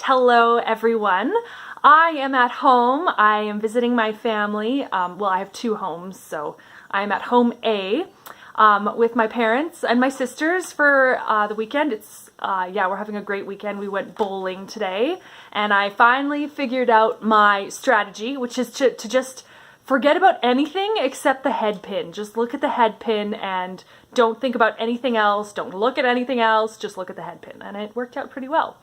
hello everyone. I am at home. I am visiting my family. Well, I have two homes, so I'm at home A with my parents and my sisters for the weekend. Yeah, we're having a great weekend. We went bowling today, and I finally figured out my strategy, which is to just forget about anything except the head pin. Just look at the head pin and don't think about anything else. Don't look at anything else. Just look at the head pin. And it worked out pretty well.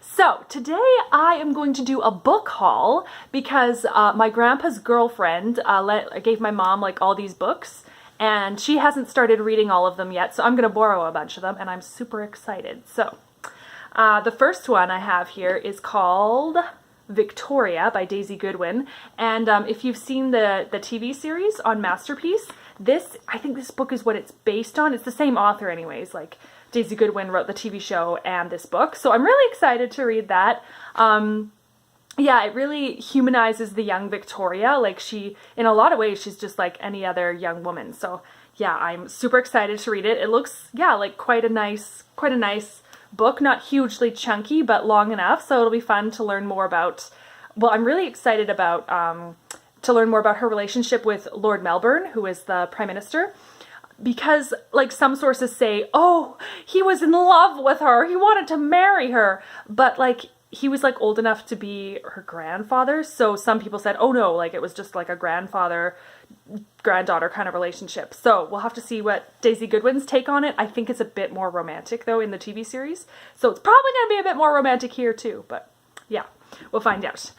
So today I am going to do a book haul because my grandpa's girlfriend gave my mom like all these books, and she hasn't started reading all of them yet. So I'm going to borrow a bunch of them, and I'm super excited. So the first one I have here is called Victoria by Daisy Goodwin, and if you've seen the TV series on Masterpiece, I think this book is what it's based on. It's the same author anyways, like Daisy Goodwin wrote the TV show and this book, so I'm really excited to read that. Yeah, it really humanizes the young Victoria. Like in a lot of ways, she's just like any other young woman. So yeah, I'm super excited to read it. It looks, yeah, like quite a nice book, not hugely chunky, but long enough, so it'll be fun to learn more about, well, I'm really excited about, to learn more about her relationship with Lord Melbourne, who is the Prime Minister, because, like, some sources say, oh, he was in love with her, he wanted to marry her, but, like, he was, like, old enough to be her grandfather, so some people said, oh no, like, it was just, like, a grandfather-granddaughter kind of relationship. So we'll have to see what Daisy Goodwin's take on it. I think it's a bit more romantic, though, in the TV series, so it's probably going to be a bit more romantic here, too, but yeah, we'll find out.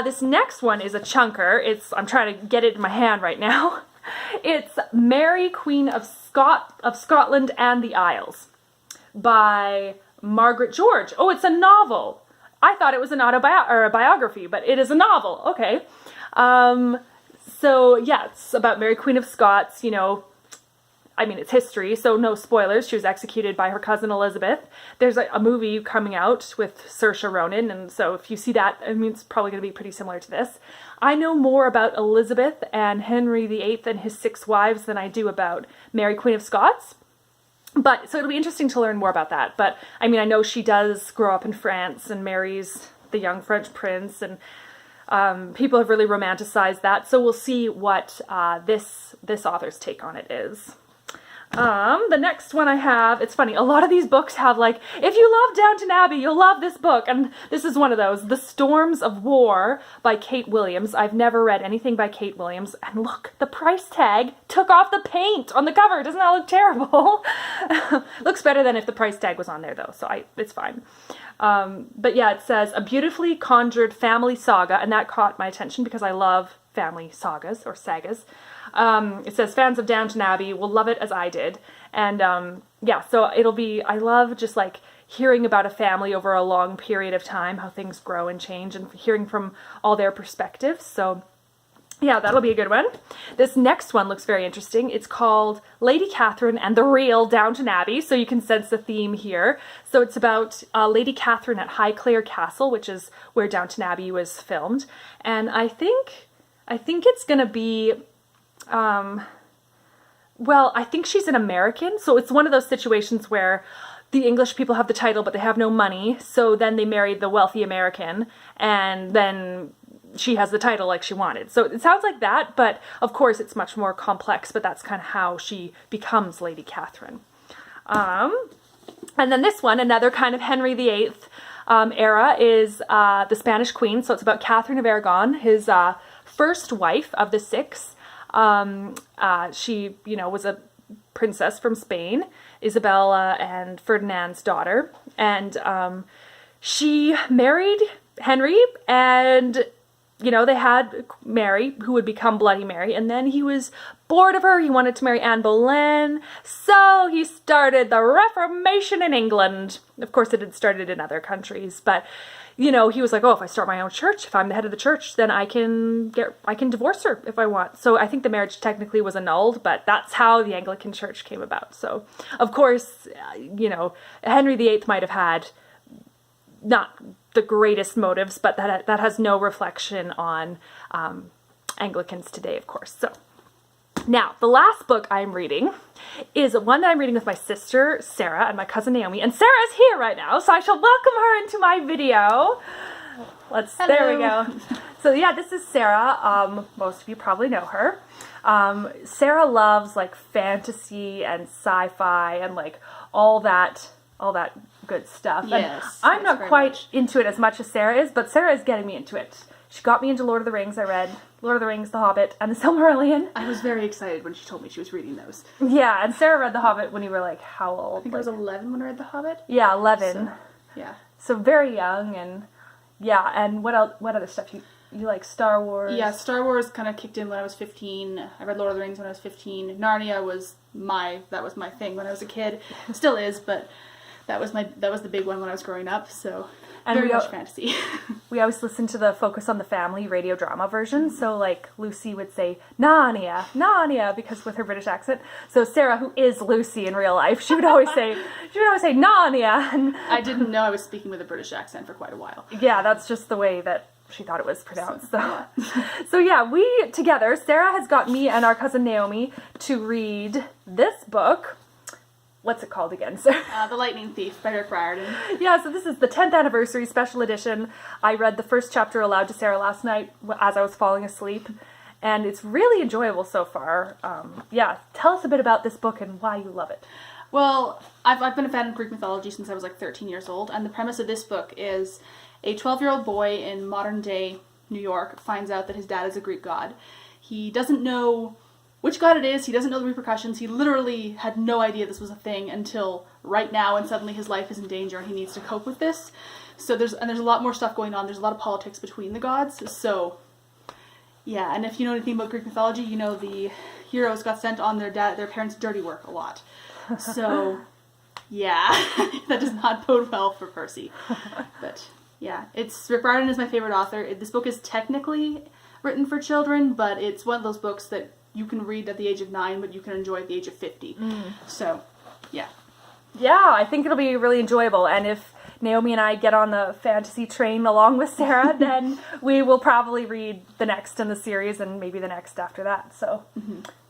This next one is a chunker. I'm trying to get it in my hand right now. It's Mary, Queen of Scotland and the Isles by Margaret George. Oh, it's a novel. I thought it was a biography, but it is a novel. Okay. So yeah, it's about Mary, Queen of Scots. You know, I mean, it's history, so no spoilers. She was executed by her cousin Elizabeth. There's a movie coming out with Saoirse Ronan, and so if you see that, I mean, it's probably going to be pretty similar to this. I know more about Elizabeth and Henry VIII and his 6 wives than I do about Mary, Queen of Scots. But, so it'll be interesting to learn more about that. But, I mean, I know she does grow up in France and marries the young French prince, and people have really romanticized that. So we'll see what this author's take on it is. The next one I have, it's funny, a lot of these books have like, if you love Downton Abbey, you'll love this book, and this is one of those, The Storms of War by Kate Williams. I've never read anything by Kate Williams, and look, the price tag took off the paint on the cover. Doesn't that look terrible? Looks better than if the price tag was on there though, so it's fine. But yeah, it says, a beautifully conjured family saga, and that caught my attention because I love family sagas, or sagas. It says, fans of Downton Abbey will love it as I did. And yeah, so I love just like hearing about a family over a long period of time, how things grow and change, and hearing from all their perspectives. So yeah, that'll be a good one. This next one looks very interesting. It's called Lady Catherine and the Real Downton Abbey, so you can sense the theme here. So it's about Lady Catherine at Highclere Castle, which is where Downton Abbey was filmed. And I think it's going to be, well, I think she's an American, so it's one of those situations where the English people have the title, but they have no money, so then they married the wealthy American, and then she has the title like she wanted. So it sounds like that, but of course it's much more complex, but that's kind of how she becomes Lady Catherine. And then this one, another kind of Henry VIII era, is the Spanish Queen, so it's about Catherine of Aragon, his first wife of the 6. She, you know, was a princess from Spain, Isabella and Ferdinand's daughter, and she married Henry, and, you know, they had Mary, who would become Bloody Mary, and then he was bored of her. He wanted to marry Anne Boleyn, so he started the Reformation in England. Of course, it had started in other countries, but you know, he was like, oh, if I start my own church, if I'm the head of the church, then I can divorce her if I want. So I think the marriage technically was annulled, but that's how the Anglican Church came about. So, of course, you know, Henry VIII might have had not the greatest motives, but that has no reflection on Anglicans today, of course. So, Now, the last book I'm reading is one that I'm reading with my sister, Sarah, and my cousin, Naomi. And Sarah is here right now, so I shall welcome her into my video. There we go. So yeah, this is Sarah. Most of you probably know her. Sarah loves like fantasy and sci-fi and like all that good stuff. Yes. And I'm not quite into it as much as Sarah is, but Sarah is getting me into it. She got me into Lord of the Rings. I read Lord of the Rings, The Hobbit, and The Silmarillion. I was very excited when she told me she was reading those. Yeah, and Sarah read The Hobbit when you were like, how old? I think I was 11 when I read The Hobbit. Yeah, 11. So, yeah. So very young, and yeah, and what else? What other stuff? You like Star Wars? Yeah, Star Wars kind of kicked in when I was 15. I read Lord of the Rings when I was 15. Narnia was my thing when I was a kid. It still is, but that was the big one when I was growing up. So and very much fantasy. We always listened to the Focus on the Family radio drama version. So like Lucy would say Narnia, Narnia, because with her British accent. So Sarah, who is Lucy in real life, she would always say Narnia. And I didn't know I was speaking with a British accent for quite a while. Yeah, that's just the way that she thought it was pronounced. So yeah, we together, Sarah has got me and our cousin Naomi to read this book. What's it called again, sir? The Lightning Thief by Rick Riordan. Yeah, so this is the 10th anniversary special edition. I read the first chapter aloud to Sarah last night as I was falling asleep, and it's really enjoyable so far. Yeah, tell us a bit about this book and why you love it. Well, I've been a fan of Greek mythology since I was like 13 years old, and the premise of this book is a 12-year-old boy in modern-day New York finds out that his dad is a Greek god. He doesn't know which god it is, he doesn't know the repercussions, he literally had no idea this was a thing until right now, and suddenly his life is in danger and he needs to cope with this. So there's a lot more stuff going on, there's a lot of politics between the gods, so yeah, and if you know anything about Greek mythology, you know the heroes got sent on their parents' dirty work a lot. So, yeah, that does not bode well for Percy. But yeah, Rick Riordan is my favorite author. This book is technically written for children, but it's one of those books that you can read at the age of 9, but you can enjoy at the age of 50. So, yeah. Yeah, I think it'll be really enjoyable, and if Naomi and I get on the fantasy train along with Sarah, then we will probably read the next in the series and maybe the next after that. So,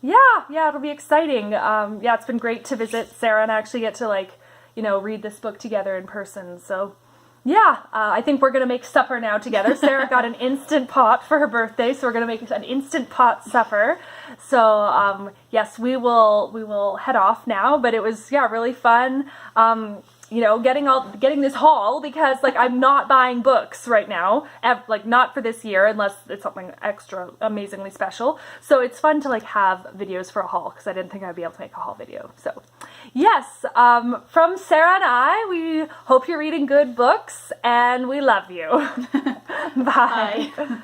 yeah, it'll be exciting. Yeah, it's been great to visit Sarah and actually get to read this book together in person. So, yeah, I think we're going to make supper now together. Sarah got an Instant Pot for her birthday, so we're going to make an Instant Pot supper. So, yes, we will head off now, but it was, really fun, getting this haul, because, I'm not buying books right now, not for this year, unless it's something extra amazingly special. So it's fun to, have videos for a haul, because I didn't think I'd be able to make a haul video. So, yes, from Sarah and I, we hope you're reading good books, and we love you. Bye. Bye.